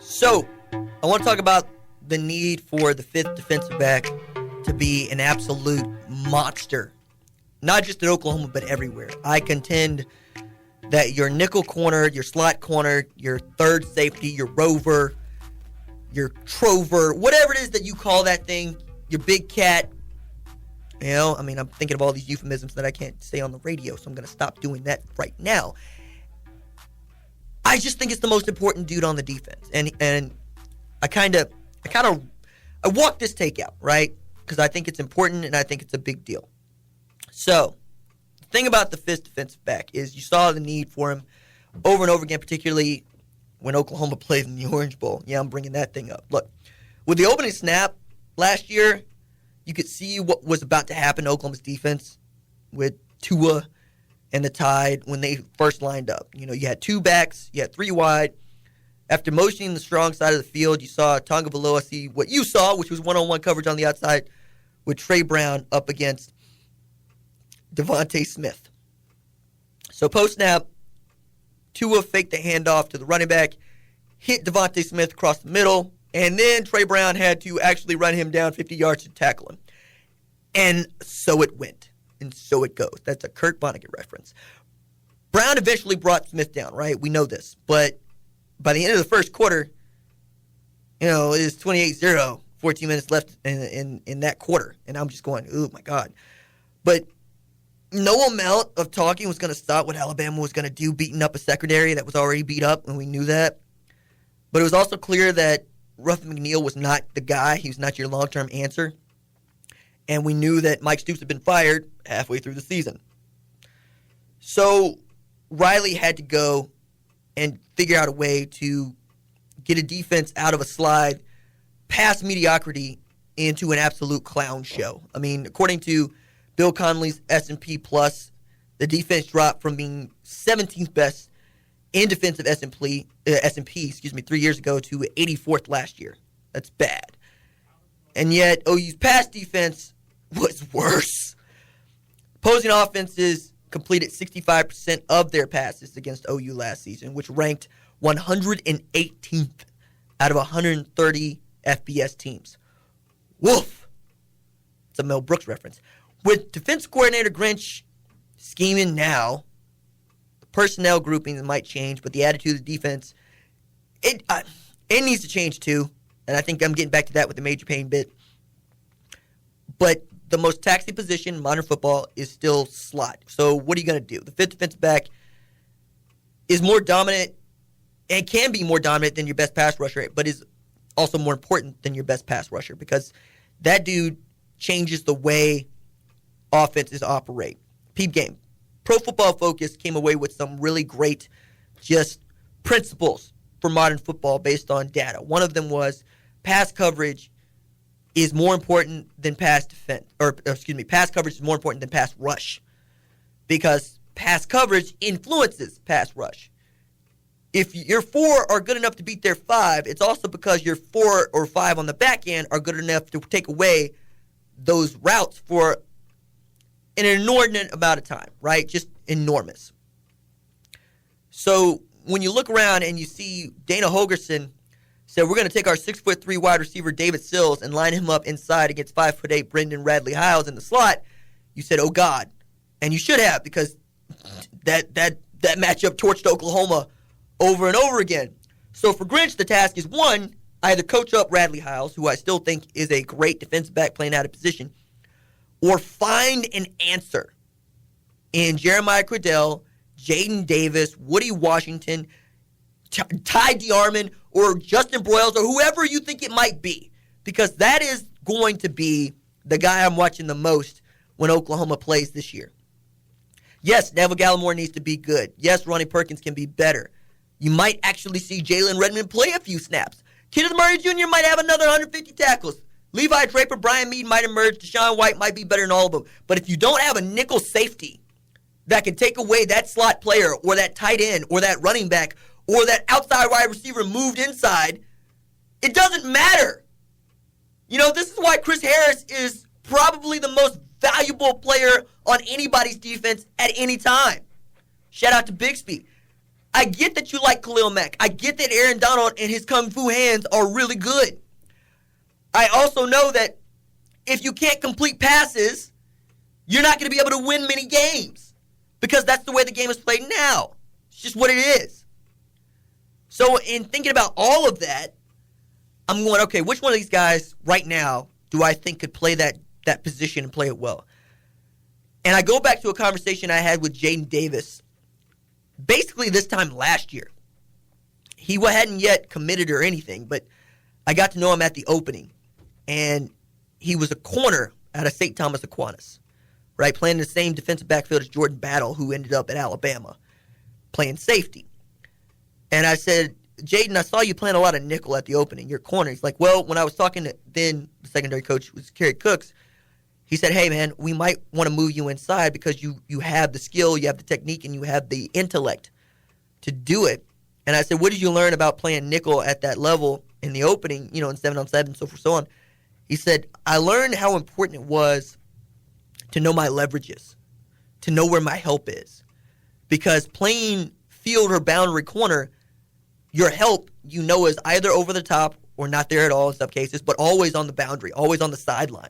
So, I want to talk about the need for the fifth defensive back to be an absolute monster. Not just at Oklahoma, but everywhere. I contend that your nickel corner, your slot corner, your third safety, your rover, your trover, whatever it is that you call that thing, your big cat. You know, I mean, I'm thinking of all these euphemisms that I can't say on the radio, so I'm going to stop doing that right now. I just think it's the most important dude on the defense. And I walked this take out, right? Because I think it's important and I think it's a big deal. So, the thing about the fifth defensive back is you saw the need for him over and over again, particularly when Oklahoma played in the Orange Bowl. Yeah, I'm bringing that thing up. Look, with the opening snap last year, you could see what was about to happen to Oklahoma's defense with Tua and the Tide when they first lined up. You know, you had two backs, you had three wide. After motioning the strong side of the field, you saw Tonga Valoa see what you saw, which was one-on-one coverage on the outside with Trey Brown up against Devontae Smith. So post-snap, Tua faked the handoff to the running back, hit Devontae Smith across the middle, and then Trey Brown had to actually run him down 50 yards to tackle him. And so it went, and so it goes. That's a Kurt Vonnegut reference. Brown eventually brought Smith down, right? We know this. But by the end of the first quarter, you know, it is 28-0, 14 minutes left in that quarter. And I'm just going, oh, my God. But no amount of talking was going to stop what Alabama was going to do, beating up a secondary that was already beat up, and we knew that. But it was also clear that Ruffin McNeil was not the guy. He was not your long-term answer. And we knew that Mike Stoops had been fired halfway through the season. So Riley had to go and figure out a way to get a defense out of a slide past mediocrity into an absolute clown show. I mean, according to Bill Connolly's S&P Plus, the defense dropped from being 17th best in defensive S&P 3 years ago to 84th last year. That's bad. And yet, OU's pass defense was worse. Opposing offenses completed 65% of their passes against OU last season, which ranked 118th out of 130 FBS teams. Woof! It's a Mel Brooks reference. With defense coordinator Grinch scheming now, the personnel groupings might change, but the attitude of the defense, it needs to change too. And I think I'm getting back to that with the Major Payne bit. But the most taxing position in modern football is still slot. So what are you going to do? The fifth defensive back is more dominant and can be more dominant than your best pass rusher, but is also more important than your best pass rusher because that dude changes the way offenses operate. Peep game. Pro Football Focus came away with some really great just principles for modern football based on data. One of them was pass coverage is more important than pass coverage is more important than pass rush because pass coverage influences pass rush. If your 4 are good enough to beat their 5, it's also because your 4 or 5 on the back end are good enough to take away those routes for an inordinate amount of time, right? Just enormous. So when you look around and you see Dana Holgerson said, we're going to take our 6'3" wide receiver David Sills and line him up inside against 5'8" Brendan Radley-Hiles in the slot, you said, oh, God. And you should have because that matchup torched Oklahoma over and over again. So for Grinch, the task is, one, either coach up Radley-Hiles, who I still think is a great defensive back playing out of position, or find an answer in Jeremiah Cradell, Jaden Davis, Woody Washington, Ty DeArmond, or Justin Broyles, or whoever you think it might be. Because that is going to be the guy I'm watching the most when Oklahoma plays this year. Yes, Neville Gallimore needs to be good. Yes, Ronnie Perkins can be better. You might actually see Jalen Redmond play a few snaps. Kenneth Murray Jr. might have another 150 tackles. Levi Draper, Brian Mead might emerge. Deshaun White might be better than all of them. But if you don't have a nickel safety that can take away that slot player or that tight end or that running back or that outside wide receiver moved inside, it doesn't matter. You know, this is why Chris Harris is probably the most valuable player on anybody's defense at any time. Shout out to Bixby. I get that you like Khalil Mack. I get that Aaron Donald and his kung fu hands are really good. I also know that if you can't complete passes, you're not going to be able to win many games because that's the way the game is played now. It's just what it is. So in thinking about all of that, I'm going, okay, which one of these guys right now do I think could play that position and play it well? And I go back to a conversation I had with Jaden Davis basically this time last year. He hadn't yet committed or anything, but I got to know him at the opening. And he was a corner out of St. Thomas Aquinas, right? Playing the same defensive backfield as Jordan Battle, who ended up at Alabama, playing safety. And I said, Jaden, I saw you playing a lot of nickel at the opening. You're corner. He's like, well, when I was talking to then the secondary coach was Kerry Cooks, he said, hey, man, we might want to move you inside because you have the skill, you have the technique, and you have the intellect to do it. And I said, what did you learn about playing nickel at that level in the opening, in 7-on-7, so forth, so on? He said, I learned how important it was to know my leverages, to know where my help is. Because playing field or boundary corner, your help, is either over the top or not there at all in some cases, but always on the boundary, always on the sideline.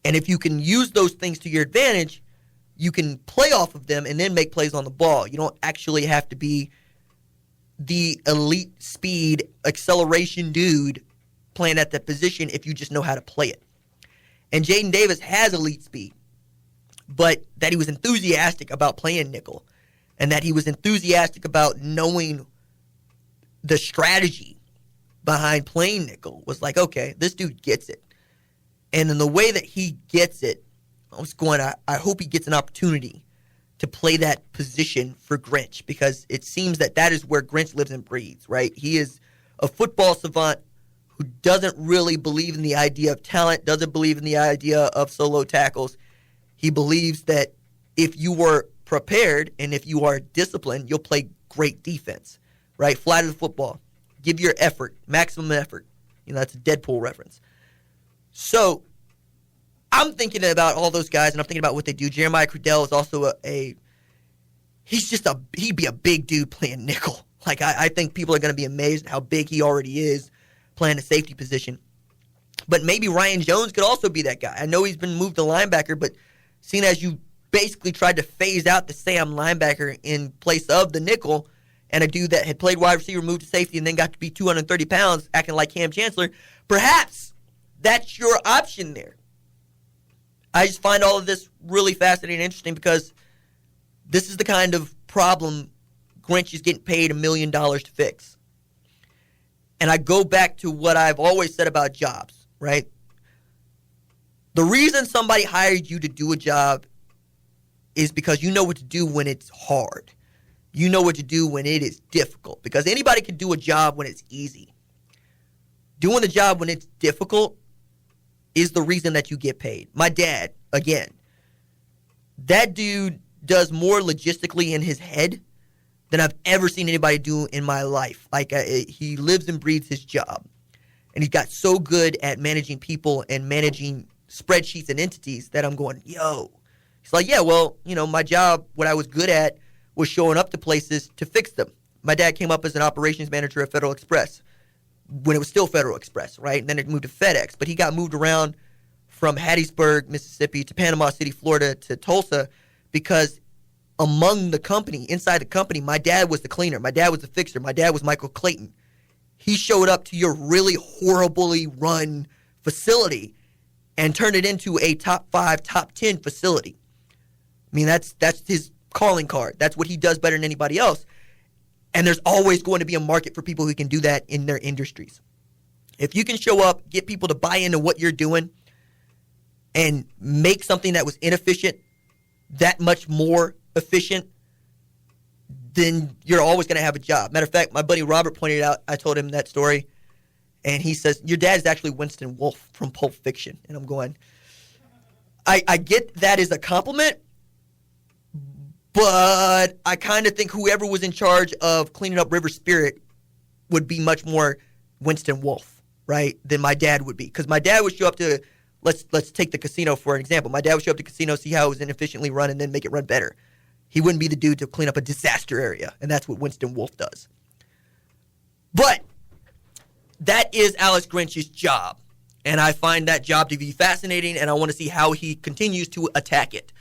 And if you can use those things to your advantage, you can play off of them and then make plays on the ball. You don't actually have to be the elite speed acceleration dude playing at that position if you just know how to play it. And Jaden Davis has elite speed, but that he was enthusiastic about playing nickel and that he was enthusiastic about knowing the strategy behind playing nickel was like, okay, this dude gets it. And in the way that he gets it, I was going, I hope he gets an opportunity to play that position for Grinch because it seems that is where Grinch lives and breathes, right? He is a football savant who doesn't really believe in the idea of talent, doesn't believe in the idea of solo tackles. He believes that if you were prepared and if you are disciplined, you'll play great defense, right? Fly to the football. Give your effort, maximum effort. That's a Deadpool reference. So I'm thinking about all those guys, and I'm thinking about what they do. Jeremiah Crudell is also he'd be a big dude playing nickel. Like, I think people are going to be amazed at how big he already is playing a safety position. But maybe Ryan Jones could also be that guy. I know he's been moved to linebacker, but seeing as you basically tried to phase out the Sam linebacker in place of the nickel, and a dude that had played wide receiver moved to safety and then got to be 230 pounds acting like Cam Chancellor, perhaps that's your option there. I just find all of this really fascinating and interesting because this is the kind of problem Grinch is getting paid $1 million to fix. And I go back to what I've always said about jobs, right? The reason somebody hired you to do a job is because you know what to do when it's hard. You know what to do when it is difficult. Because anybody can do a job when it's easy. Doing the job when it's difficult is the reason that you get paid. My dad, again, that dude does more logistically in his head than I've ever seen anybody do in my life. Like, he lives and breathes his job. And he got so good at managing people and managing spreadsheets and entities that I'm going, yo. He's like, yeah, well, my job, what I was good at was showing up to places to fix them. My dad came up as an operations manager at Federal Express when it was still Federal Express, right? And then it moved to FedEx. But he got moved around from Hattiesburg, Mississippi to Panama City, Florida to Tulsa because among the company, inside the company, my dad was the cleaner. My dad was the fixer. My dad was Michael Clayton. He showed up to your really horribly run facility and turned it into a top 5, top 10 facility. I mean, that's his calling card. That's what he does better than anybody else. And there's always going to be a market for people who can do that in their industries. If you can show up, get people to buy into what you're doing, and make something that was inefficient that much more efficient, then you're always going to have a job. Matter of fact, my buddy Robert pointed out, I told him that story, and he says, your dad is actually Winston Wolfe from Pulp Fiction. And I'm going, I get that as a compliment, but I kind of think whoever was in charge of cleaning up River Spirit would be much more Winston Wolfe, right, than my dad would be. Because my dad would show up to, let's take the casino for an example. My dad would show up to the casino, see how it was inefficiently run, and then make it run better. He wouldn't be the dude to clean up a disaster area, and that's what Winston Wolfe does. But that is Alex Grinch's job, and I find that job to be fascinating, and I want to see how he continues to attack it.